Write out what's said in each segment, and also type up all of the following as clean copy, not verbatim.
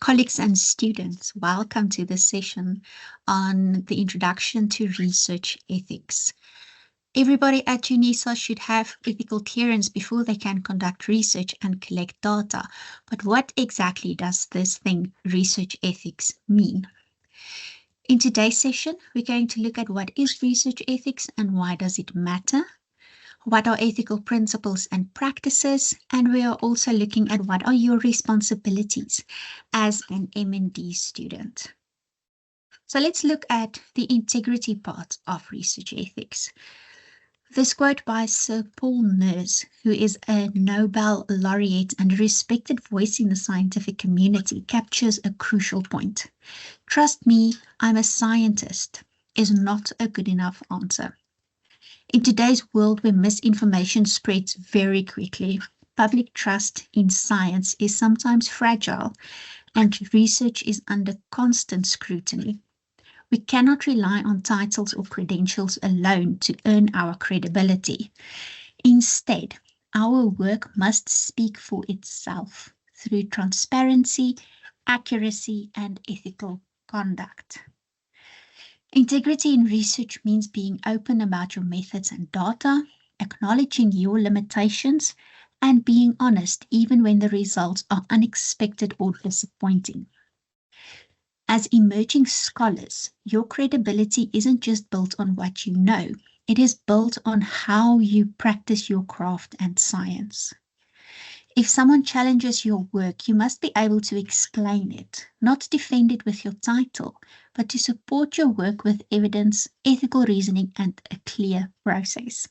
Colleagues and students, welcome to this session on the Introduction to Research Ethics. Everybody at UNISA should have ethical clearance before they can conduct research and collect data. But what exactly does this thing, research ethics, mean? In today's session, we're going to look at what is research ethics and why does it matter? What are ethical principles and practices? And we are also looking at what are your responsibilities as an M&D student. So let's look at the integrity part of research ethics. This quote by Sir Paul Nurse, who is a Nobel laureate and a respected voice in the scientific community, captures a crucial point. Trust me, I'm a scientist is not a good enough answer. In today's world where misinformation spreads very quickly, public trust in science is sometimes fragile and research is under constant scrutiny. We cannot rely on titles or credentials alone to earn our credibility. Instead, our work must speak for itself through transparency, accuracy, and ethical conduct. Integrity in research means being open about your methods and data, acknowledging your limitations, and being honest even when the results are unexpected or disappointing. As emerging scholars, your credibility isn't just built on what you know, it is built on how you practice your craft and science. If someone challenges your work, you must be able to explain it, not defend it with your title, but to support your work with evidence, ethical reasoning, and a clear process.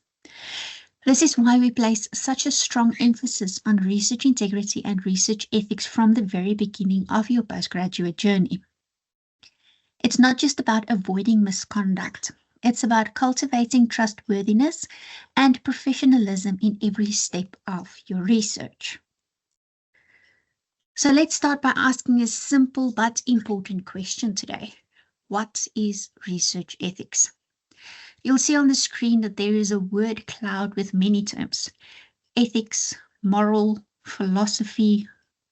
This is why we place such a strong emphasis on research integrity and research ethics from the very beginning of your postgraduate journey. It's not just about avoiding misconduct. It's about cultivating trustworthiness and professionalism in every step of your research. So let's start by asking a simple but important question today. What is research ethics? You'll see on the screen that there is a word cloud with many terms. Ethics, moral, philosophy,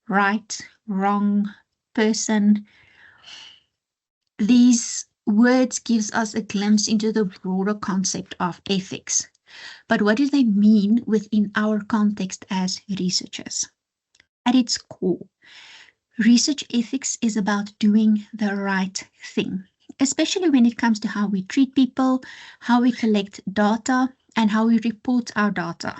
right, wrong, person. These words gives us a glimpse into the broader concept of ethics. But what do they mean within our context as researchers? At its core, research ethics is about doing the right thing, especially when it comes to how we treat people, how we collect data, and how we report our data.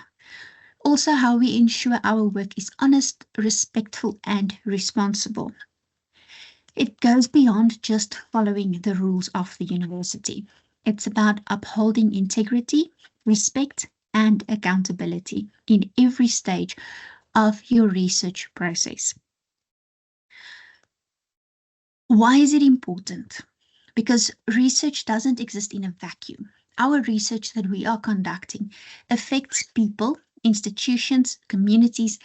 Also, how we ensure our work is honest, respectful, and responsible. It goes beyond just following the rules of the university. It's about upholding integrity, respect, and accountability in every stage of your research process. Why is it important? Because research doesn't exist in a vacuum. Our research that we are conducting affects people, institutions, communities,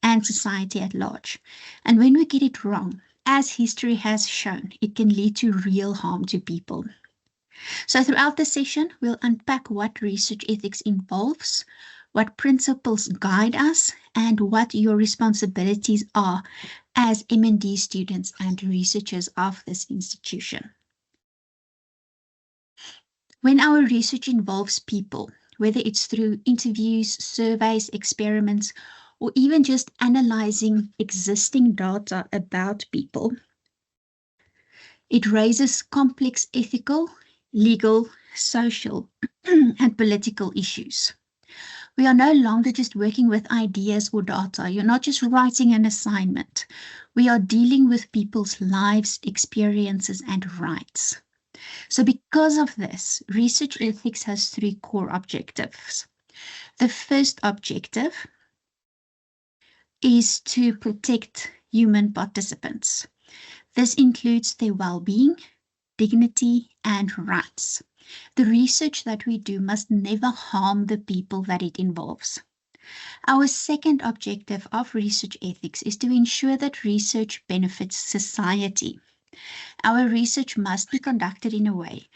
and society at large. And when we get it wrong, as history has shown, it can lead to real harm to people. So throughout the session, we'll unpack what research ethics involves, what principles guide us, and what your responsibilities are as M&D students and researchers of this institution. When our research involves people, whether it's through interviews, surveys, experiments, or even just analyzing existing data about people, it raises complex ethical, legal, social, and political issues. We are no longer just working with ideas or data. You're not just writing an assignment. We are dealing with people's lives, experiences, and rights. So because of this, research ethics has three core objectives. The first objective is to protect human participants. This includes their well-being, dignity, and rights. The research that we do must never harm the people that it involves. Our second objective of research ethics is to ensure that research benefits society. Our research must be conducted in a way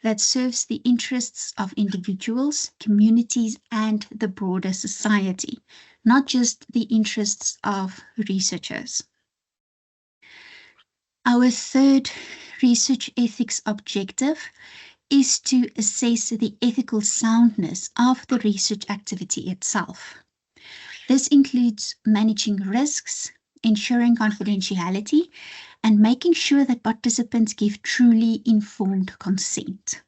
that serves the interests of individuals, communities, and the broader society, not just the interests of researchers. Our third research ethics objective is to assess the ethical soundness of the research activity itself. This includes managing risks, ensuring confidentiality, and making sure that participants give truly informed consent.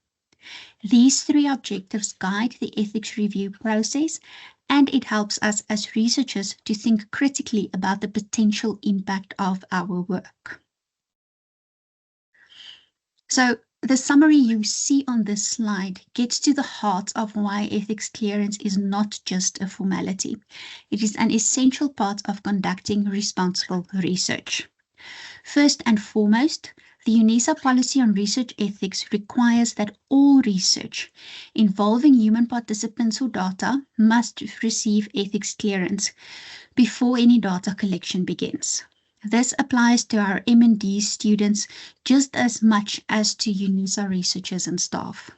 These three objectives guide the ethics review process, and it helps us as researchers to think critically about the potential impact of our work. So the summary you see on this slide gets to the heart of why ethics clearance is not just a formality. It is an essential part of conducting responsible research. First and foremost, the UNISA policy on research ethics requires that all research involving human participants or data must receive ethics clearance before any data collection begins. This applies to our M&D students just as much as to UNISA researchers and staff.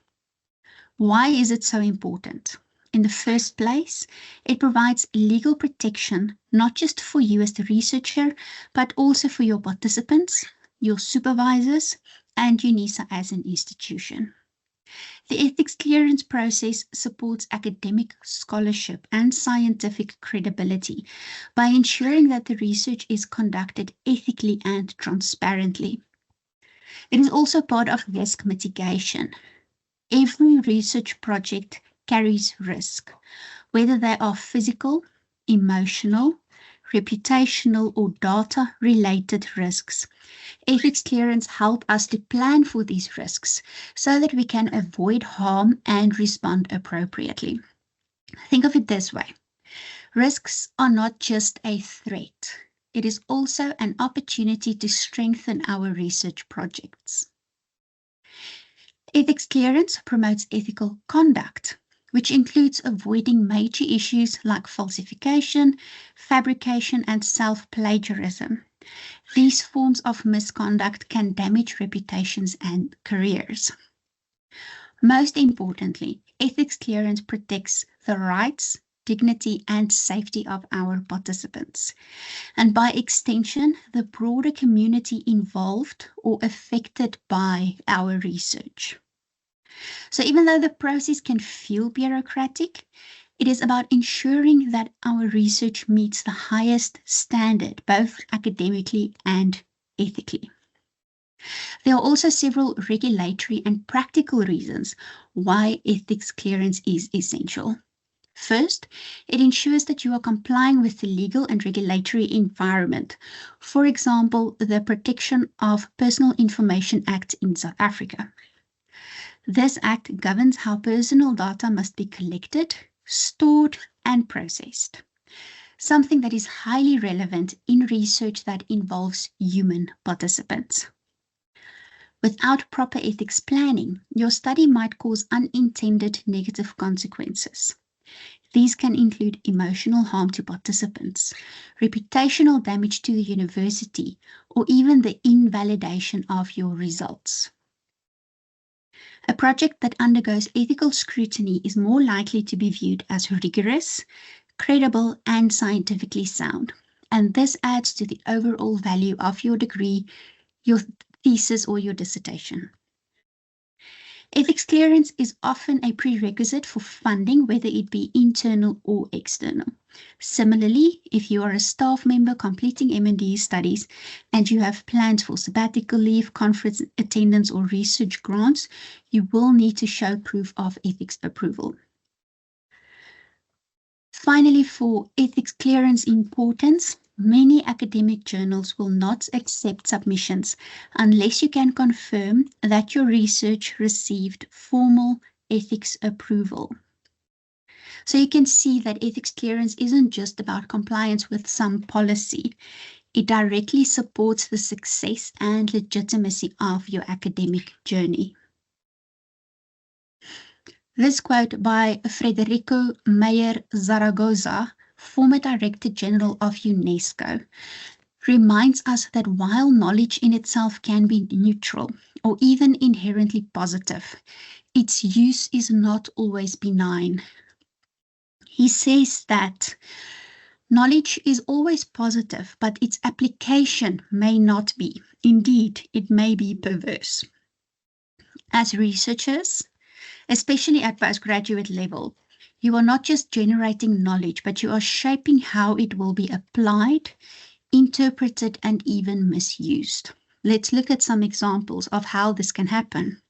Why is it so important? In the first place, it provides legal protection not just for you as the researcher, but also for your participants, your supervisors, and UNISA as an institution. The ethics clearance process supports academic scholarship and scientific credibility by ensuring that the research is conducted ethically and transparently. It is also part of risk mitigation. Every research project carries risk, whether they are physical, emotional, reputational, or data-related risks. Ethics clearance help us to plan for these risks so that we can avoid harm and respond appropriately. Think of it this way. Risks are not just a threat. It is also an opportunity to strengthen our research projects. Ethics clearance promotes ethical conduct, which includes avoiding major issues like falsification, fabrication, and self-plagiarism. These forms of misconduct can damage reputations and careers. Most importantly, ethics clearance protects the rights, dignity, and safety of our participants, and by extension, the broader community involved or affected by our research. So even though the process can feel bureaucratic, it is about ensuring that our research meets the highest standard, both academically and ethically. There are also several regulatory and practical reasons why ethics clearance is essential. First, it ensures that you are complying with the legal and regulatory environment. For example, the Protection of Personal Information Act in South Africa. This act governs how personal data must be collected, stored, and processed, something that is highly relevant in research that involves human participants. Without proper ethics planning, your study might cause unintended negative consequences. These can include emotional harm to participants, reputational damage to the university, or even the invalidation of your results. A project that undergoes ethical scrutiny is more likely to be viewed as rigorous, credible, and scientifically sound, and this adds to the overall value of your degree, your thesis, or your dissertation. Ethics clearance is often a prerequisite for funding, whether it be internal or external. Similarly, if you are a staff member completing M&D studies and you have plans for sabbatical leave, conference attendance, or research grants, you will need to show proof of ethics approval. Finally, for ethics clearance importance, many academic journals will not accept submissions unless you can confirm that your research received formal ethics approval. So you can see that ethics clearance isn't just about compliance with some policy. It directly supports the success and legitimacy of your academic journey. This quote by Federico Mayer Zaragoza, former Director General of UNESCO, reminds us that while knowledge in itself can be neutral or even inherently positive, its use is not always benign. He says that Knowledge is always positive, but its application may not be. Indeed, it may be perverse. As researchers, especially at postgraduate level, you are not just generating knowledge, but you are shaping how it will be applied, interpreted, and even misused. Let's look at some examples of how this can happen.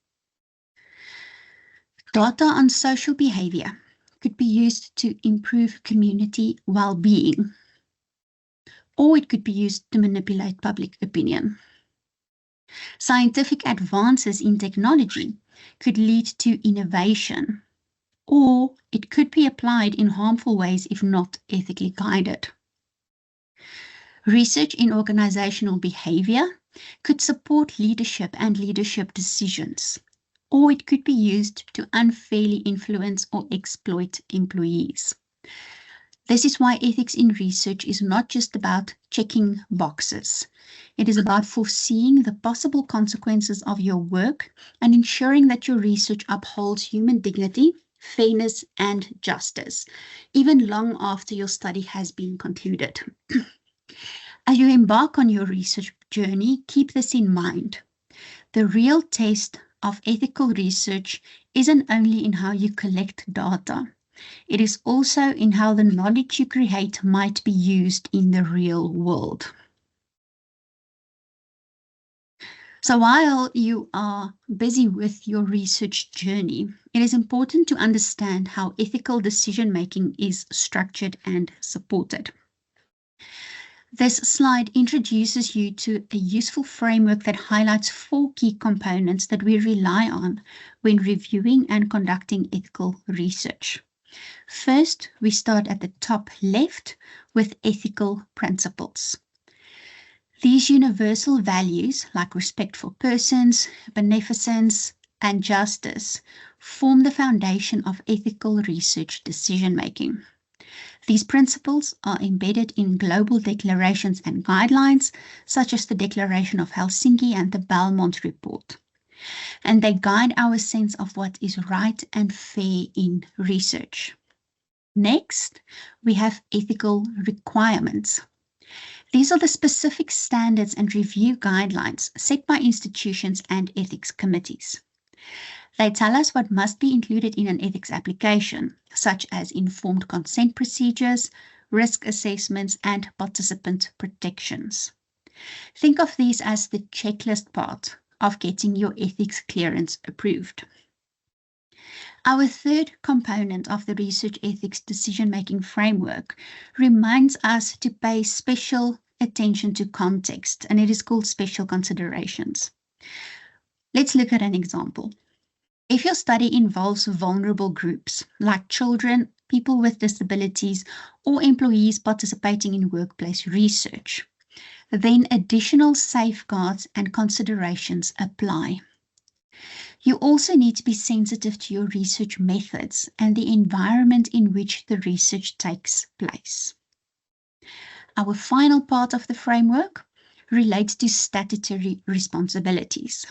Data on social behavior could be used to improve community well-being, or it could be used to manipulate public opinion. Scientific advances in technology could lead to innovation, or it could be applied in harmful ways if not ethically guided. Research in organizational behavior could support leadership and leadership decisions, or it could be used to unfairly influence or exploit employees. This is why ethics in research is not just about checking boxes. It is about foreseeing the possible consequences of your work and ensuring that your research upholds human dignity, fairness, and justice, even long after your study has been concluded. As you embark on your research journey, keep this in mind. The real test of ethical research isn't only in how you collect data. It is also in how the knowledge you create might be used in the real world. So while you are busy with your research journey, it is important to understand how ethical decision-making is structured and supported. This slide introduces you to a useful framework that highlights 4 key components that we rely on when reviewing and conducting ethical research. First, we start at the top left with ethical principles. These universal values, like respect for persons, beneficence, and justice, form the foundation of ethical research decision-making. These principles are embedded in global declarations and guidelines, such as the Declaration of Helsinki and the Belmont Report, and they guide our sense of what is right and fair in research. Next, we have ethical requirements. These are the specific standards and review guidelines set by institutions and ethics committees. They tell us what must be included in an ethics application, such as informed consent procedures, risk assessments, and participant protections. Think of these as the checklist part of getting your ethics clearance approved. Our third component of the research ethics decision-making framework reminds us to pay special attention to context, and it is called special considerations. Let's look at an example. If your study involves vulnerable groups like children, people with disabilities, or employees participating in workplace research, then additional safeguards and considerations apply. You also need to be sensitive to your research methods and the environment in which the research takes place. Our final part of the framework relates to statutory responsibilities.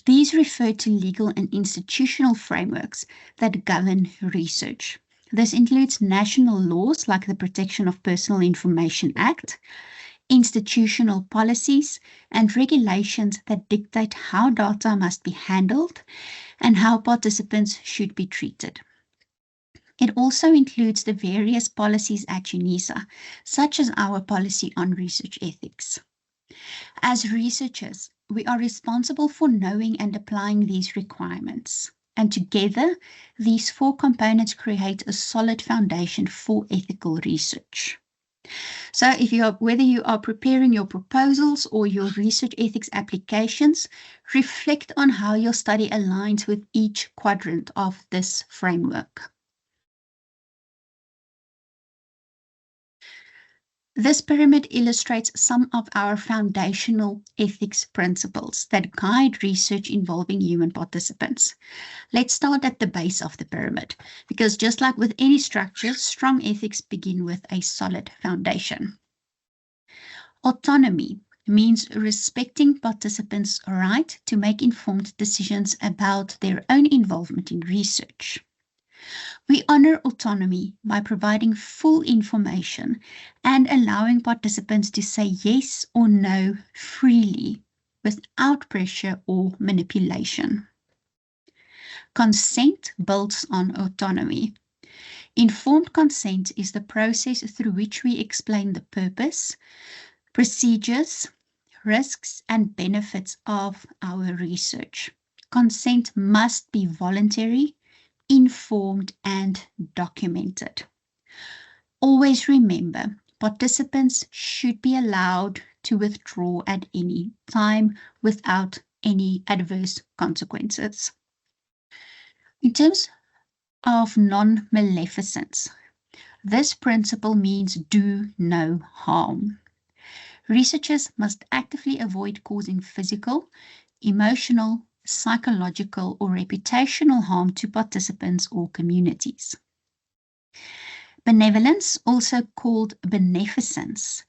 These refer to legal and institutional frameworks that govern research. This includes national laws like the Protection of Personal Information Act, institutional policies, and regulations that dictate how data must be handled and how participants should be treated. It also includes the various policies at UNISA, such as our policy on research ethics. As researchers, we are responsible for knowing and applying these requirements, and together, these 4 components create a solid foundation for ethical research. So whether you are preparing your proposals or your research ethics applications, reflect on how your study aligns with each quadrant of this framework. This pyramid illustrates some of our foundational ethics principles that guide research involving human participants. Let's start at the base of the pyramid, because just like with any structure, strong ethics begin with a solid foundation. Autonomy means respecting participants' right to make informed decisions about their own involvement in research. We honor autonomy by providing full information and allowing participants to say yes or no freely without pressure or manipulation. Consent builds on autonomy. Informed consent is the process through which we explain the purpose, procedures, risks, and benefits of our research. Consent must be voluntary, informed, and documented. Always remember, participants should be allowed to withdraw at any time without any adverse consequences. In terms of non-maleficence, this principle means do no harm. Researchers must actively avoid causing physical, emotional, psychological, or reputational harm to participants or communities. Benevolence, also called beneficence,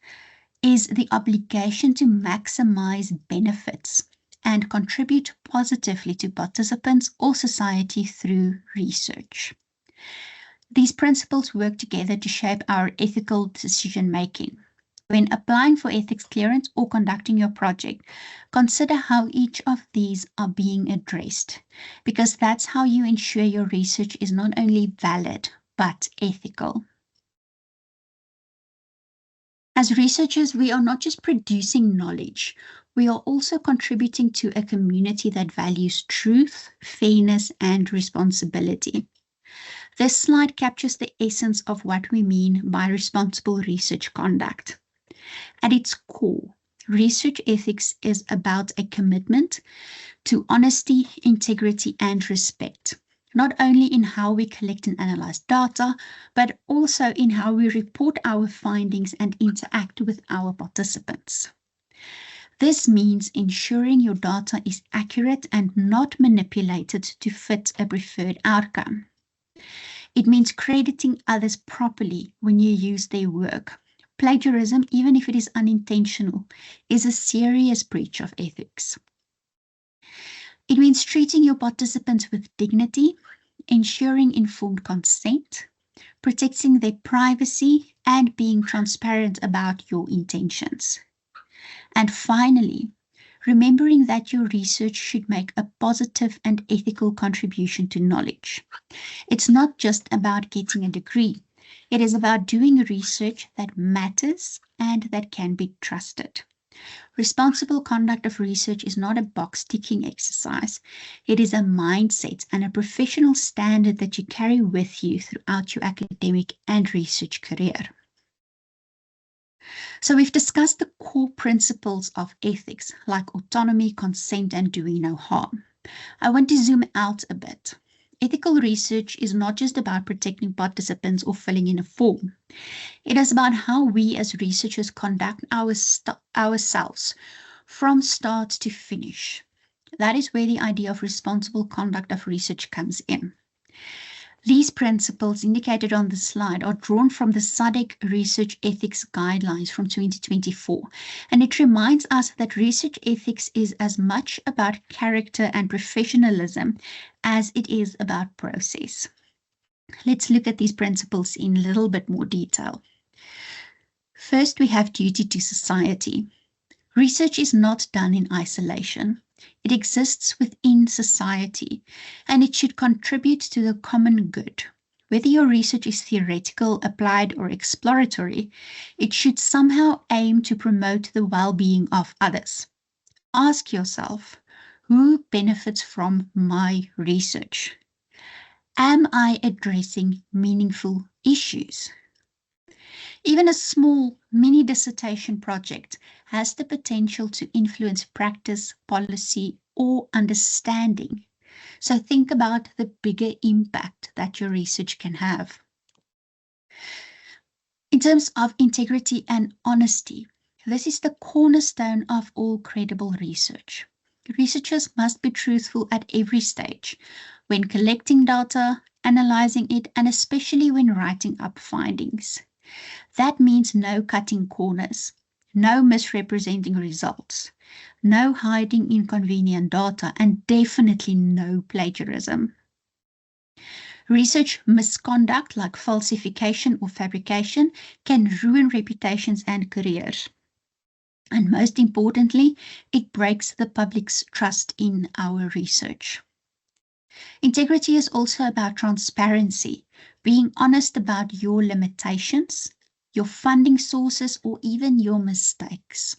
is the obligation to maximize benefits and contribute positively to participants or society through research. These principles work together to shape our ethical decision-making. When applying for ethics clearance or conducting your project, consider how each of these are being addressed, because that's how you ensure your research is not only valid, but ethical. As researchers, we are not just producing knowledge, we are also contributing to a community that values truth, fairness, and responsibility. This slide captures the essence of what we mean by responsible research conduct. At its core, research ethics is about a commitment to honesty, integrity, and respect, not only in how we collect and analyze data, but also in how we report our findings and interact with our participants. This means ensuring your data is accurate and not manipulated to fit a preferred outcome. It means crediting others properly when you use their work. Plagiarism, even if it is unintentional, is a serious breach of ethics. It means treating your participants with dignity, ensuring informed consent, protecting their privacy, and being transparent about your intentions. And finally, remembering that your research should make a positive and ethical contribution to knowledge. It's not just about getting a degree. It is about doing research that matters and that can be trusted. Responsible conduct of research is not a box-ticking exercise. It is a mindset and a professional standard that you carry with you throughout your academic and research career. So we've discussed the core principles of ethics, like autonomy, consent, and doing no harm. I want to zoom out a bit. Ethical research is not just about protecting participants or filling in a form. It is about how we as researchers conduct ourselves from start to finish. That is where the idea of responsible conduct of research comes in. These principles indicated on the slide are drawn from the SADC Research Ethics Guidelines from 2024, and it reminds us that research ethics is as much about character and professionalism as it is about process. Let's look at these principles in a little bit more detail. First, we have duty to society. Research is not done in isolation. It exists within society, and it should contribute to the common good. Whether your research is theoretical, applied, or exploratory, it should somehow aim to promote the well-being of others. Ask yourself, who benefits from my research? Am I addressing meaningful issues? Even a small mini dissertation project has the potential to influence practice, policy, or understanding. So think about the bigger impact that your research can have. In terms of integrity and honesty, this is the cornerstone of all credible research. Researchers must be truthful at every stage, when collecting data, analyzing it, and especially when writing up findings. That means no cutting corners, no misrepresenting results, no hiding inconvenient data, and definitely no plagiarism. Research misconduct like falsification or fabrication can ruin reputations and careers. And most importantly, it breaks the public's trust in our research. Integrity is also about transparency, being honest about your limitations, your funding sources, or even your mistakes.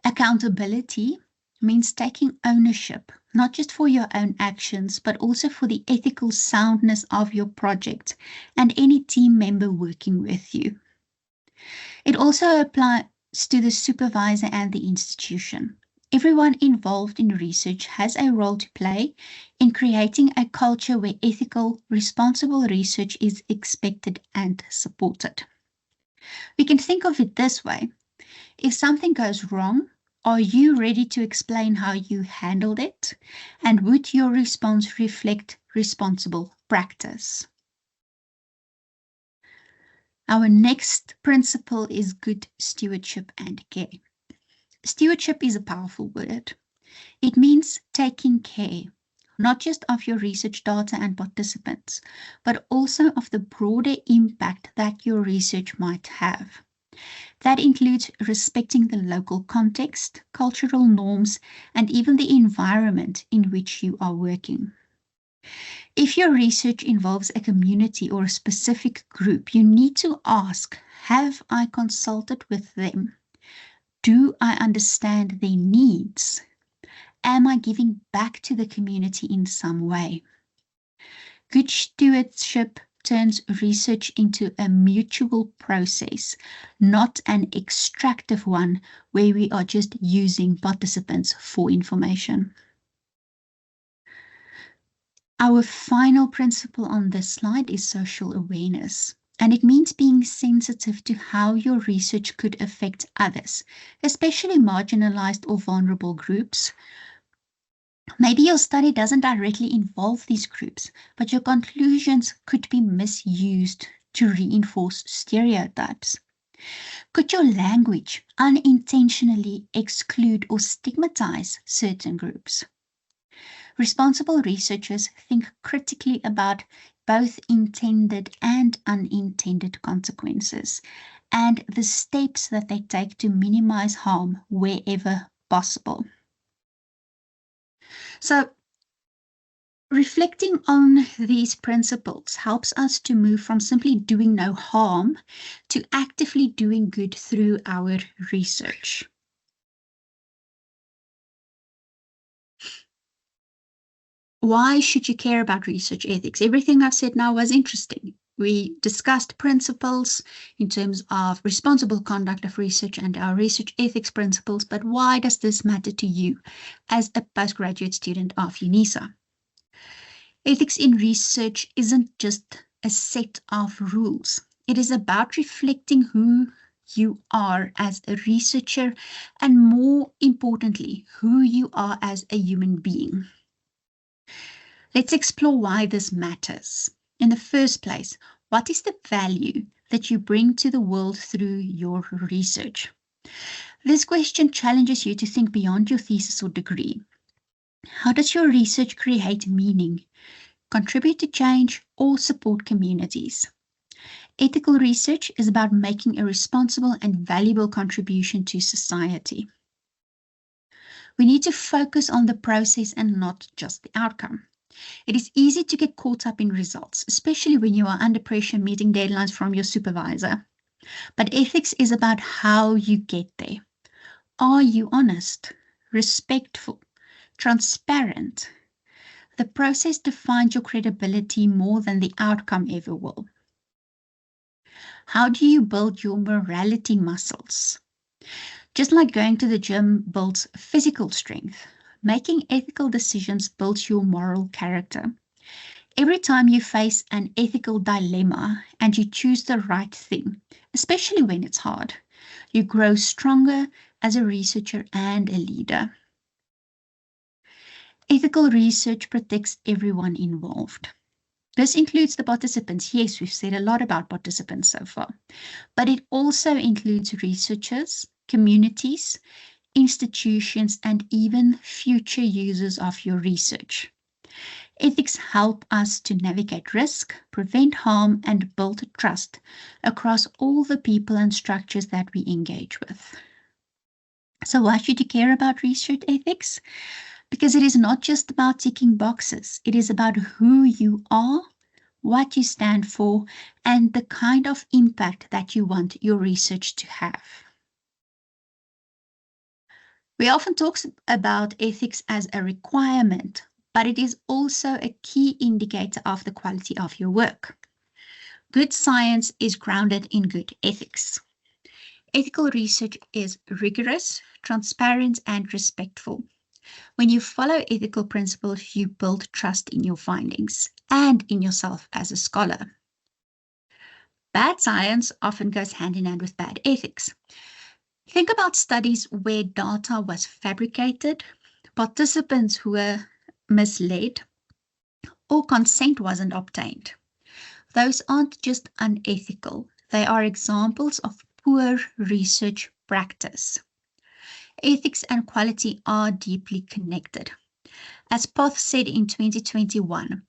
Accountability means taking ownership, not just for your own actions, but also for the ethical soundness of your project and any team member working with you. It also applies to the supervisor and the institution. Everyone involved in research has a role to play in creating a culture where ethical, responsible research is expected and supported. We can think of it this way. If something goes wrong, are you ready to explain how you handled it? And would your response reflect responsible practice? Our next principle is good stewardship and care. Stewardship is a powerful word. It means taking care, not just of your research data and participants, but also of the broader impact that your research might have. That includes respecting the local context, cultural norms, and even the environment in which you are working. If your research involves a community or a specific group, you need to ask, have I consulted with them? Do I understand their needs? Am I giving back to the community in some way? Good stewardship turns research into a mutual process, not an extractive one where we are just using participants for information. Our final principle on this slide is social awareness, and it means being sensitive to how your research could affect others, especially marginalized or vulnerable groups. Maybe your study doesn't directly involve these groups, but your conclusions could be misused to reinforce stereotypes. Could your language unintentionally exclude or stigmatize certain groups? Responsible researchers think critically about both intended and unintended consequences and the steps that they take to minimize harm wherever possible. So, reflecting on these principles helps us to move from simply doing no harm to actively doing good through our research. Why should you care about research ethics? Everything I've said now was interesting. We discussed principles in terms of responsible conduct of research and our research ethics principles, but why does this matter to you as a postgraduate student of UNISA? Ethics in research isn't just a set of rules. It is about reflecting who you are as a researcher and, more importantly, who you are as a human being. Let's explore why this matters. In the first place, what is the value that you bring to the world through your research? This question challenges you to think beyond your thesis or degree. How does your research create meaning, contribute to change, or support communities? Ethical research is about making a responsible and valuable contribution to society. We need to focus on the process and not just the outcome. It is easy to get caught up in results, especially when you are under pressure meeting deadlines from your supervisor. But ethics is about how you get there. Are you honest, respectful, transparent? The process defines your credibility more than the outcome ever will. How do you build your morality muscles? Just like going to the gym builds physical strength, making ethical decisions builds your moral character. Every time you face an ethical dilemma and you choose the right thing, especially when it's hard, you grow stronger as a researcher and a leader. Ethical research protects everyone involved. This includes the participants. Yes, we've said a lot about participants so far, but it also includes researchers, communities, institutions, and even future users of your research. Ethics help us to navigate risk, prevent harm, and build trust across all the people and structures that we engage with. So why should you care about research ethics? Because it is not just about ticking boxes. It is about who you are, what you stand for, and the kind of impact that you want your research to have. We often talk about ethics as a requirement, but it is also a key indicator of the quality of your work. Good science is grounded in good ethics. Ethical research is rigorous, transparent, and respectful. When you follow ethical principles, you build trust in your findings and in yourself as a scholar. Bad science often goes hand in hand with bad ethics. Think about studies where data was fabricated, participants who were misled, or consent wasn't obtained. Those aren't just unethical, they are examples of poor research practice. Ethics and quality are deeply connected. As Poth said in 2021,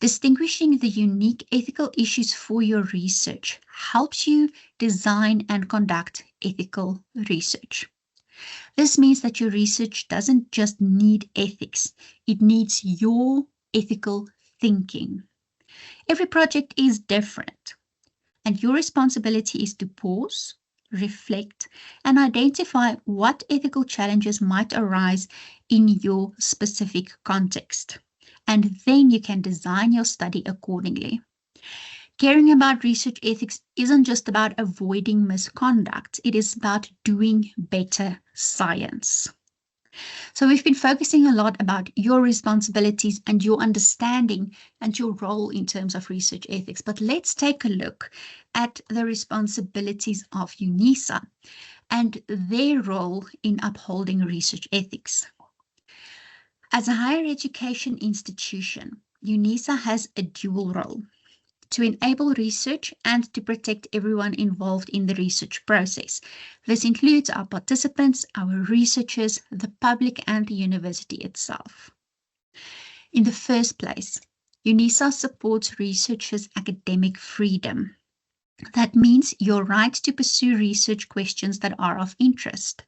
distinguishing the unique ethical issues for your research helps you design and conduct ethical research. This means that your research doesn't just need ethics, it needs your ethical thinking. Every project is different, and your responsibility is to pause, reflect, and identify what ethical challenges might arise in your specific context. And then you can design your study accordingly. Caring about research ethics isn't just about avoiding misconduct, it is about doing better science. So we've been focusing a lot about your responsibilities and your understanding and your role in terms of research ethics. But let's take a look at the responsibilities of UNISA and their role in upholding research ethics. As a higher education institution, UNISA has a dual role: to enable research and to protect everyone involved in the research process. This includes our participants, our researchers, the public, and the university itself. In the first place, UNISA supports researchers' academic freedom. That means your right to pursue research questions that are of interest.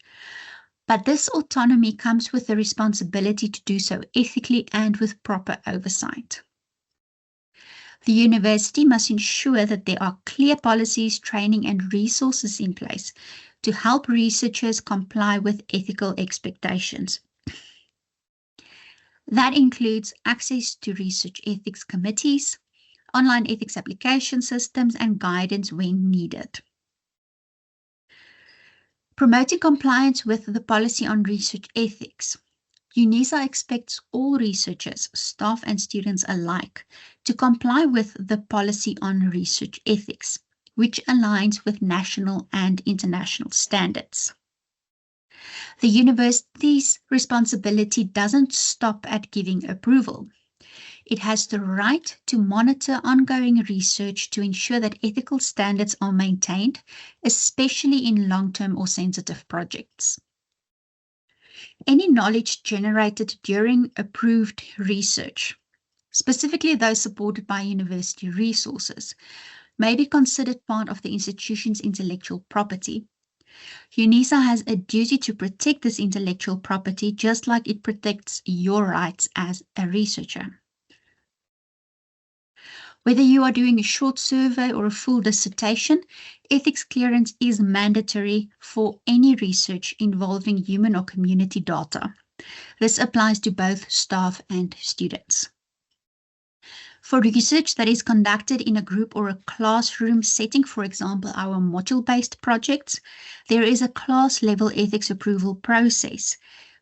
But this autonomy comes with the responsibility to do so ethically and with proper oversight. The university must ensure that there are clear policies, training, and resources in place to help researchers comply with ethical expectations. That includes access to research ethics committees, online ethics application systems, and guidance when needed. Promoting compliance with the policy on research ethics. UNISA expects all researchers, staff, and students alike to comply with the policy on research ethics, which aligns with national and international standards. The university's responsibility doesn't stop at giving approval. It has the right to monitor ongoing research to ensure that ethical standards are maintained, especially in long-term or sensitive projects. Any knowledge generated during approved research, specifically those supported by university resources, may be considered part of the institution's intellectual property. UNISA has a duty to protect this intellectual property just like it protects your rights as a researcher. Whether you are doing a short survey or a full dissertation, ethics clearance is mandatory for any research involving human or community data. This applies to both staff and students. For research that is conducted in a group or a classroom setting, for example, our module-based projects, there is a class-level ethics approval process,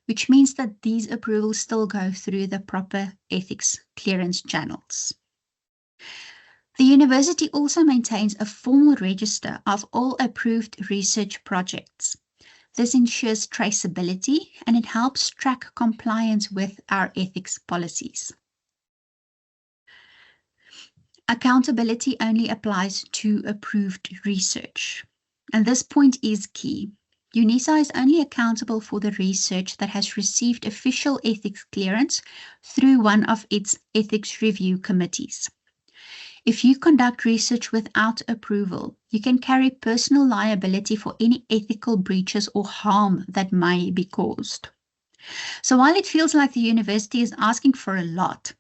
which means that these approvals still go through the proper ethics clearance channels. The university also maintains a formal register of all approved research projects. This ensures traceability and it helps track compliance with our ethics policies. Accountability only applies to approved research, and this point is key. UNISA is only accountable for the research that has received official ethics clearance through one of its ethics review committees. If you conduct research without approval, you can carry personal liability for any ethical breaches or harm that may be caused. So while it feels like the university is asking for a lot,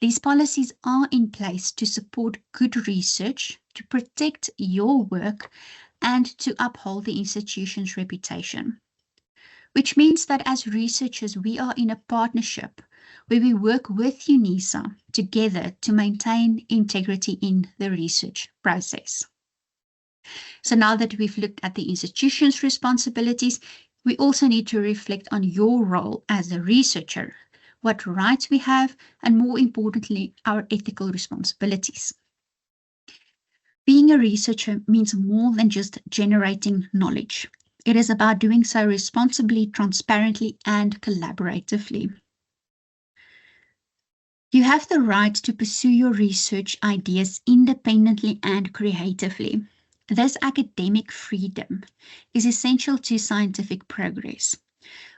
these policies are in place to support good research, to protect your work, and to uphold the institution's reputation. Which means that as researchers, we are in a partnership where we work with UNISA together to maintain integrity in the research process. So now that we've looked at the institution's responsibilities, we also need to reflect on your role as a researcher, what rights we have, and more importantly, our ethical responsibilities. Being a researcher means more than just generating knowledge. It is about doing so responsibly, transparently, and collaboratively. You have the right to pursue your research ideas independently and creatively. This academic freedom is essential to scientific progress,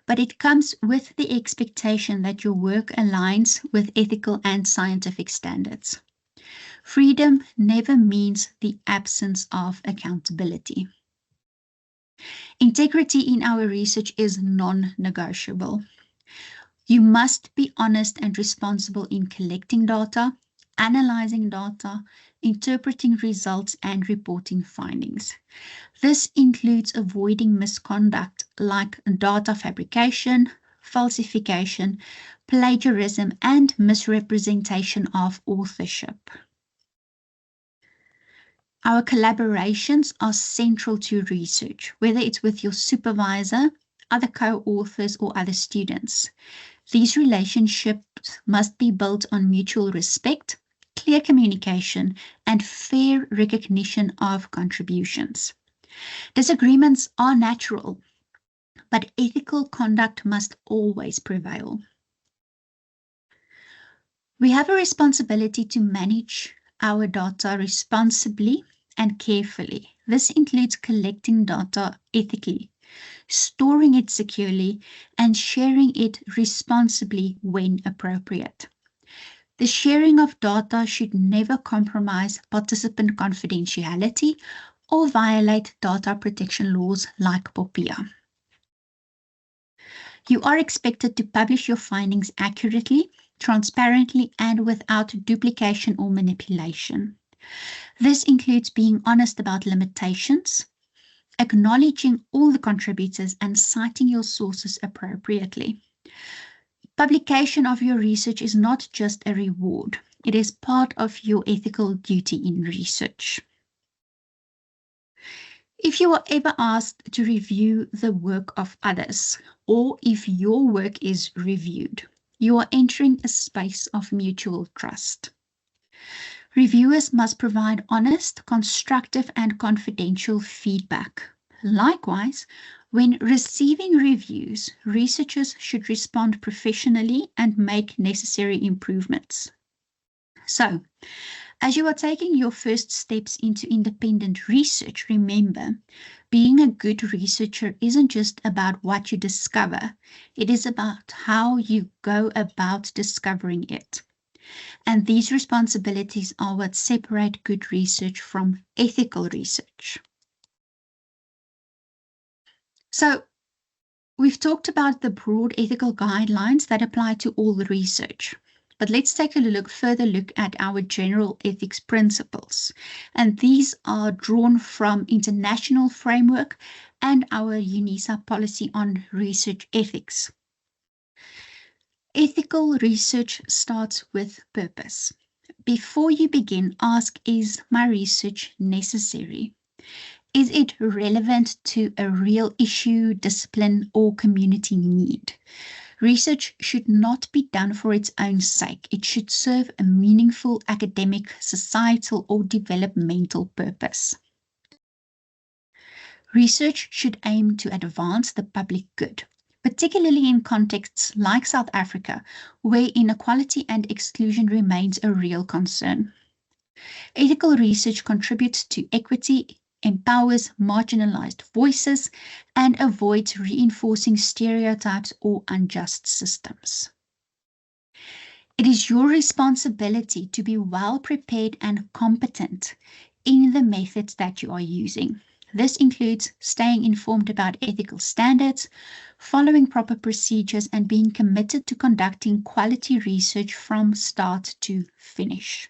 but it comes with the expectation that your work aligns with ethical and scientific standards. Freedom never means the absence of accountability. Integrity in our research is non-negotiable. You must be honest and responsible in collecting data, analyzing data, interpreting results, and reporting findings. This includes avoiding misconduct like data fabrication, falsification, plagiarism, and misrepresentation of authorship. Our collaborations are central to research, whether it's with your supervisor, other co-authors, or other students. These relationships must be built on mutual respect, clear communication, and fair recognition of contributions. Disagreements are natural, but ethical conduct must always prevail. We have a responsibility to manage our data responsibly and carefully. This includes collecting data ethically, storing it securely, and sharing it responsibly when appropriate. The sharing of data should never compromise participant confidentiality or violate data protection laws like POPIA. You are expected to publish your findings accurately, transparently, and without duplication or manipulation. This includes being honest about limitations, acknowledging all the contributors, and citing your sources appropriately. Publication of your research is not just a reward. It is part of your ethical duty in research. If you are ever asked to review the work of others, or if your work is reviewed, you are entering a space of mutual trust. Reviewers must provide honest, constructive, and confidential feedback. Likewise, when receiving reviews, researchers should respond professionally and make necessary improvements. So, as you are taking your first steps into independent research, remember, being a good researcher isn't just about what you discover, it is about how you go about discovering it. And these responsibilities are what separate good research from ethical research. So, we've talked about the broad ethical guidelines that apply to all the research. But let's take a further look at our general ethics principles. And these are drawn from international framework and our UNISA policy on research ethics. Ethical research starts with purpose. Before you begin, ask, is my research necessary? Is it relevant to a real issue, discipline, or community need? Research should not be done for its own sake. It should serve a meaningful academic, societal, or developmental purpose. Research should aim to advance the public good, particularly in contexts like South Africa, where inequality and exclusion remains a real concern. Ethical research contributes to equity, empowers marginalized voices, and avoids reinforcing stereotypes or unjust systems. It is your responsibility to be well prepared and competent in the methods that you are using. This includes staying informed about ethical standards, following proper procedures, and being committed to conducting quality research from start to finish.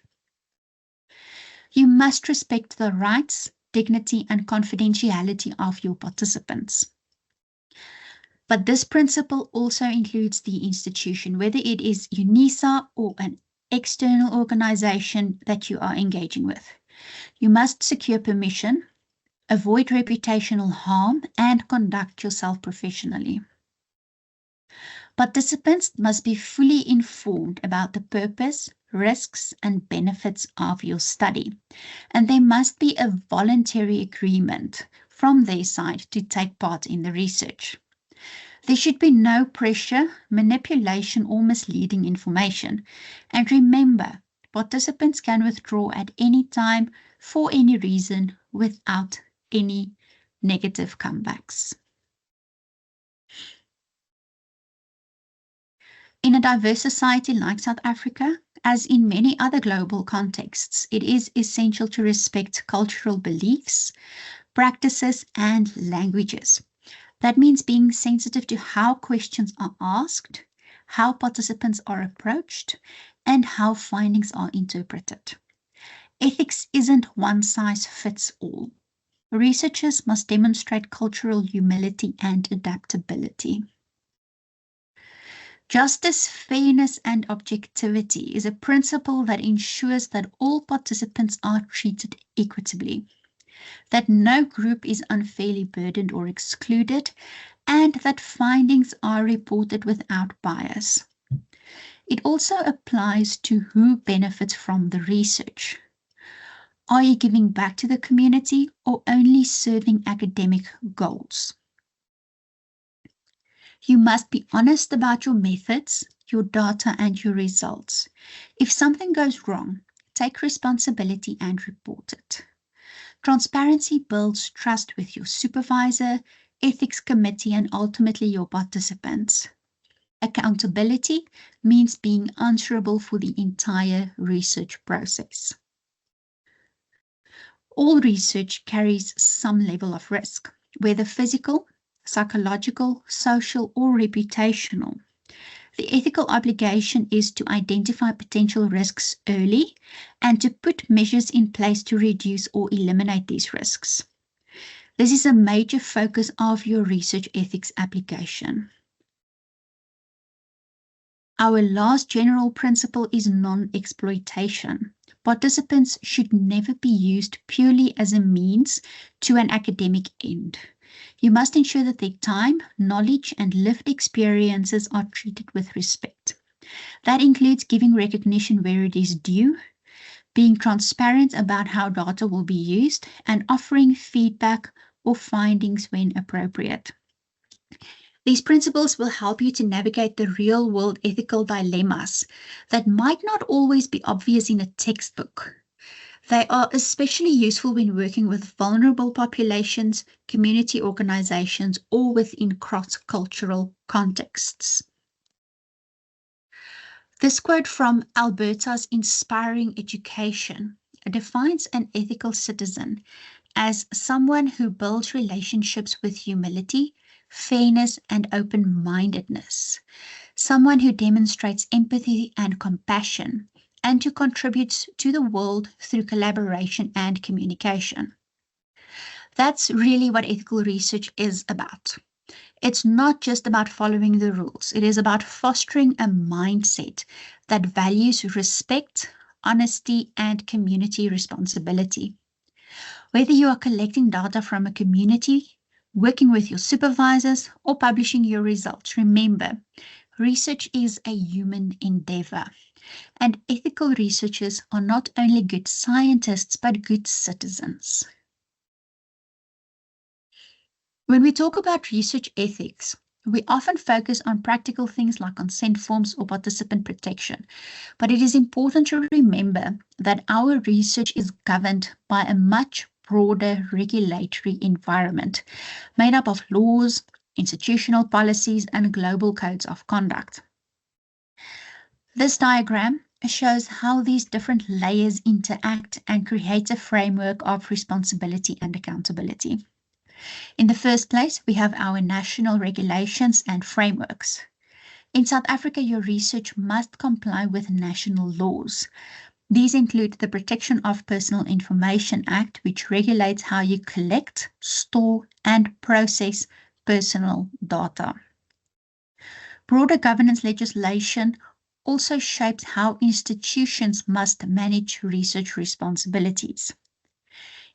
You must respect the rights, dignity, and confidentiality of your participants. But this principle also includes the institution, whether it is UNISA or an external organization that you are engaging with. You must secure permission, avoid reputational harm, and conduct yourself professionally. Participants must be fully informed about the purpose, risks, and benefits of your study, and there must be a voluntary agreement from their side to take part in the research. There should be no pressure, manipulation, or misleading information. And remember, participants can withdraw at any time for any reason without any negative comebacks. In a diverse society like South Africa, as in many other global contexts, it is essential to respect cultural beliefs, practices, and languages. That means being sensitive to how questions are asked, how participants are approached, and how findings are interpreted. Ethics isn't one size fits all. Researchers must demonstrate cultural humility and adaptability. Justice, fairness, and objectivity is a principle that ensures that all participants are treated equitably, that no group is unfairly burdened or excluded, and that findings are reported without bias. It also applies to who benefits from the research. Are you giving back to the community or only serving academic goals? You must be honest about your methods, your data, and your results. If something goes wrong, take responsibility and report it. Transparency builds trust with your supervisor, ethics committee, and ultimately your participants. Accountability means being answerable for the entire research process. All research carries some level of risk, whether physical, psychological, social, or reputational. The ethical obligation is to identify potential risks early and to put measures in place to reduce or eliminate these risks. This is a major focus of your research ethics application. Our last general principle is non-exploitation. Participants should never be used purely as a means to an academic end. You must ensure that their time, knowledge, and lived experiences are treated with respect. That includes giving recognition where it is due, being transparent about how data will be used, and offering feedback or findings when appropriate. These principles will help you to navigate the real-world ethical dilemmas that might not always be obvious in a textbook. They are especially useful when working with vulnerable populations, community organizations, or within cross-cultural contexts. This quote from Alberta's Inspiring Education defines an ethical citizen as someone who builds relationships with humility, fairness, and open-mindedness, someone who demonstrates empathy and compassion, and who contributes to the world through collaboration and communication. That's really what ethical research is about. It's not just about following the rules. It is about fostering a mindset that values respect, honesty, and community responsibility. Whether you are collecting data from a community, working with your supervisors, or publishing your results, remember, research is a human endeavor, and ethical researchers are not only good scientists, but good citizens. When we talk about research ethics, we often focus on practical things like consent forms or participant protection, but it is important to remember that our research is governed by a much broader regulatory environment made up of laws, institutional policies, and global codes of conduct. This diagram shows how these different layers interact and create a framework of responsibility and accountability. In the first place, we have our national regulations and frameworks. In South Africa, your research must comply with national laws. These include the Protection of Personal Information Act, which regulates how you collect, store, and process personal data. Broader governance legislation also shapes how institutions must manage research responsibilities.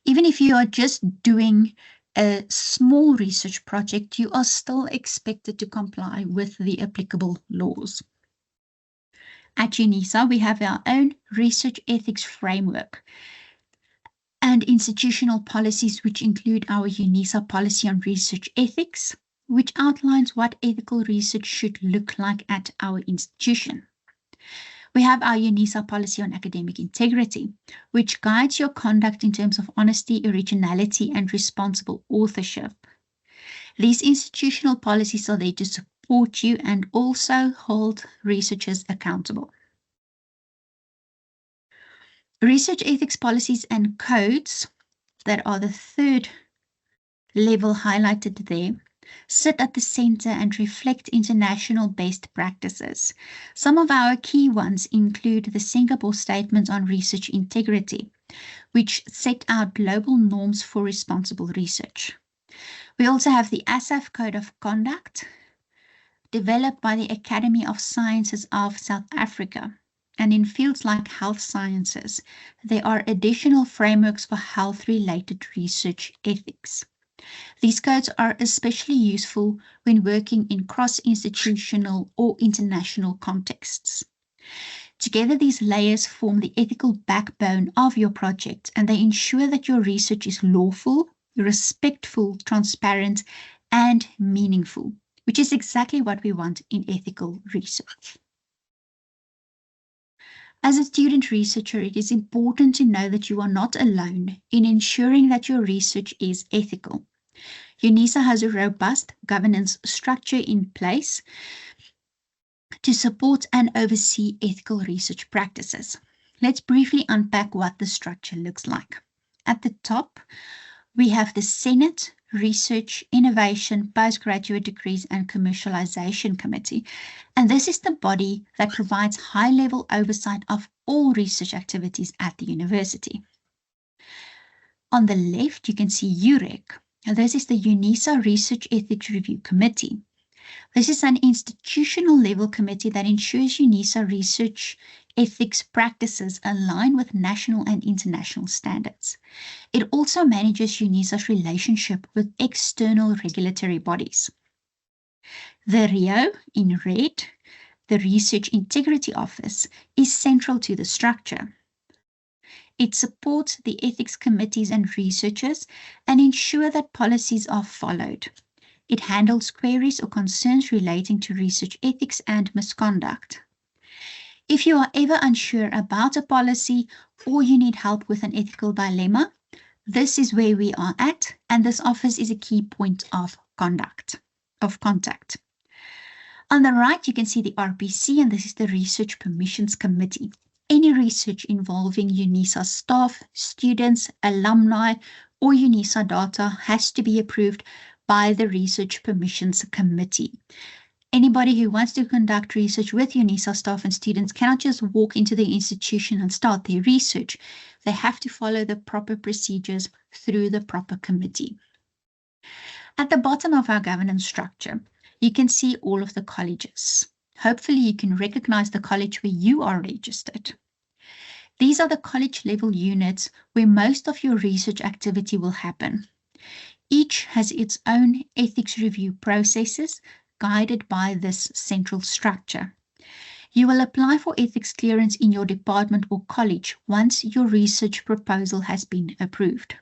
Even if you are just doing a small research project, you are still expected to comply with the applicable laws. At UNISA, we have our own research ethics framework and institutional policies, which include our UNISA policy on research ethics, which outlines what ethical research should look like at our institution. We have our UNISA policy on academic integrity, which guides your conduct in terms of honesty, originality, and responsible authorship. These institutional policies are there to support you and also hold researchers accountable. Research ethics policies and codes, that are the third level highlighted there, sit at the center and reflect international best practices. Some of our key ones include the Singapore Statement on Research Integrity, which set out global norms for responsible research. We also have the ASAF Code of Conduct, developed by the Academy of Sciences of South Africa. And in fields like health sciences, there are additional frameworks for health-related research ethics. These codes are especially useful when working in cross-institutional or international contexts. Together, these layers form the ethical backbone of your project, and they ensure that your research is lawful, respectful, transparent, and meaningful, which is exactly what we want in ethical research. As a student researcher, it is important to know that you are not alone in ensuring that your research is ethical. UNISA has a robust governance structure in place to support and oversee ethical research practices. Let's briefly unpack what the structure looks like. At the top, we have the Senate Research, Innovation, Postgraduate Degrees and Commercialization Committee, and this is the body that provides high-level oversight of all research activities at the university. On the left, you can see UREC. This is the UNISA Research Ethics Review Committee. This is an institutional level committee that ensures UNISA research ethics practices align with national and international standards. It also manages UNISA's relationship with external regulatory bodies. The RIO, in red, the Research Integrity Office, is central to the structure. It supports the ethics committees and researchers and ensures that policies are followed. It handles queries or concerns relating to research ethics and misconduct. If you are ever unsure about a policy or you need help with an ethical dilemma, this is where we are at, and this office is a key point of contact. On the right, you can see the RPC, and this is the Research Permissions Committee. Any research involving UNISA staff, students, alumni, or UNISA data has to be approved by the Research Permissions Committee. Anybody who wants to conduct research with UNISA staff and students cannot just walk into the institution and start their research. They have to follow the proper procedures through the proper committee. At the bottom of our governance structure, you can see all of the colleges. Hopefully, you can recognize the college where you are registered. These are the college level units where most of your research activity will happen. Each has its own ethics review processes guided by this central structure. You will apply for ethics clearance in your department or college once your research proposal has been approved.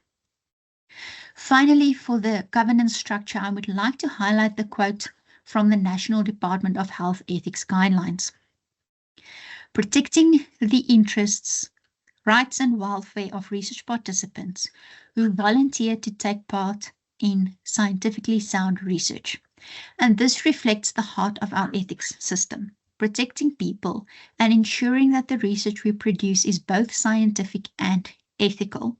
Finally, for the governance structure, I would like to highlight the quote from the National Department of Health Ethics Guidelines. Protecting the interests, rights and welfare of research participants who volunteer to take part in scientifically sound research. And this reflects the heart of our ethics system, protecting people and ensuring that the research we produce is both scientific and ethical.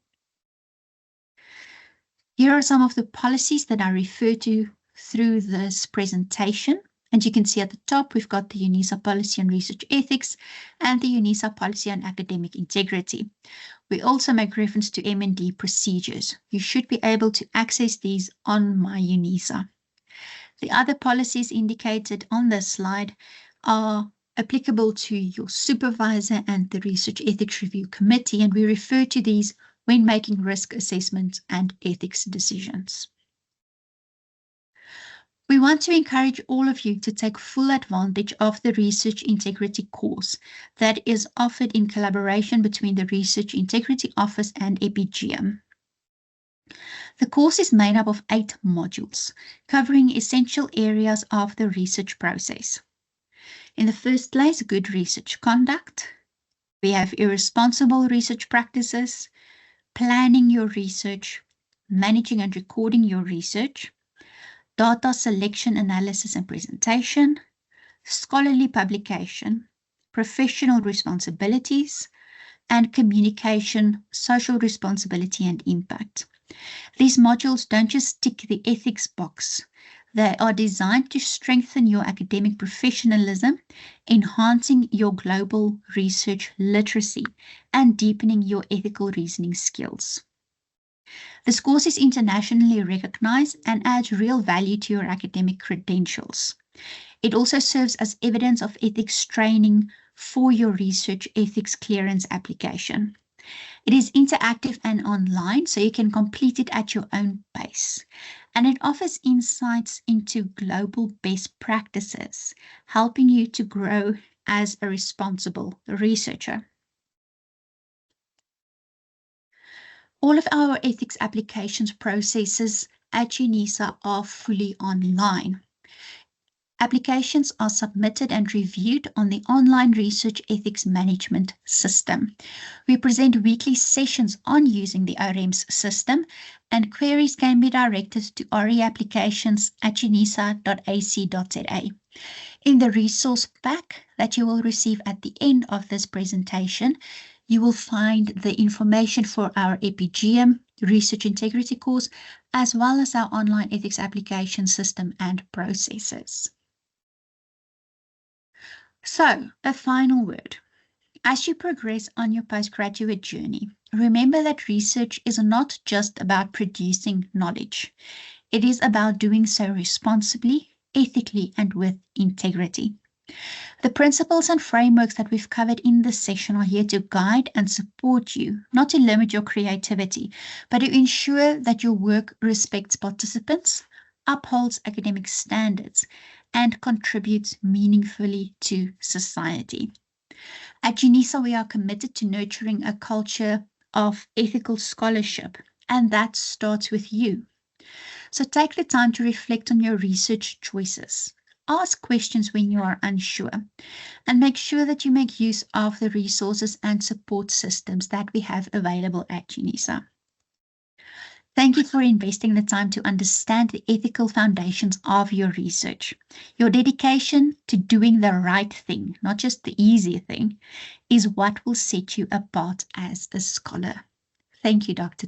Here are some of the policies that I refer to through this presentation. And you can see at the top, we've got the UNISA policy on research ethics and the UNISA policy on academic integrity. We also make reference to M&D procedures. You should be able to access these on My UNISA. The other policies indicated on this slide are applicable to your supervisor and the Research Ethics Review Committee, and we refer to these when making risk assessments and ethics decisions. We want to encourage all of you to take full advantage of the Research Integrity course that is offered in collaboration between the Research Integrity Office and EpiGM. The course is made up of 8 modules, covering essential areas of the research process. In the first place, good research conduct. We have irresponsible research practices, planning your research, managing and recording your research, data selection, analysis and presentation, scholarly publication, professional responsibilities, and communication, social responsibility and impact. These modules don't just tick the ethics box. They are designed to strengthen your academic professionalism, enhancing your global research literacy, and deepening your ethical reasoning skills. This course is internationally recognized and adds real value to your academic credentials. It also serves as evidence of ethics training for your research ethics clearance application. It is interactive and online, so you can complete it at your own pace. And it offers insights into global best practices, helping you to grow as a responsible researcher. All of our ethics applications processes at UNISA are fully online. Applications are submitted and reviewed on the online research ethics management system. We present weekly sessions on using the OREMS system, and queries can be directed to reapplications@unisa.ac.za. In the resource pack that you will receive at the end of this presentation, you will find the information for our EpiGM Research Integrity course, as well as our online ethics application system and processes. So, a final word. As you progress on your postgraduate journey, remember that research is not just about producing knowledge. It is about doing so responsibly, ethically, and with integrity. The principles and frameworks that we've covered in this session are here to guide and support you, not to limit your creativity, but to ensure that your work respects participants, upholds academic standards, and contributes meaningfully to society. At UNISA, we are committed to nurturing a culture of ethical scholarship, and that starts with you. So take the time to reflect on your research choices. Ask questions when you are unsure, and make sure that you make use of the resources and support systems that we have available at UNISA. Thank you for investing the time to understand the ethical foundations of your research. Your dedication to doing the right thing, not just the easy thing, is what will set you apart as a scholar. Thank you, Dr.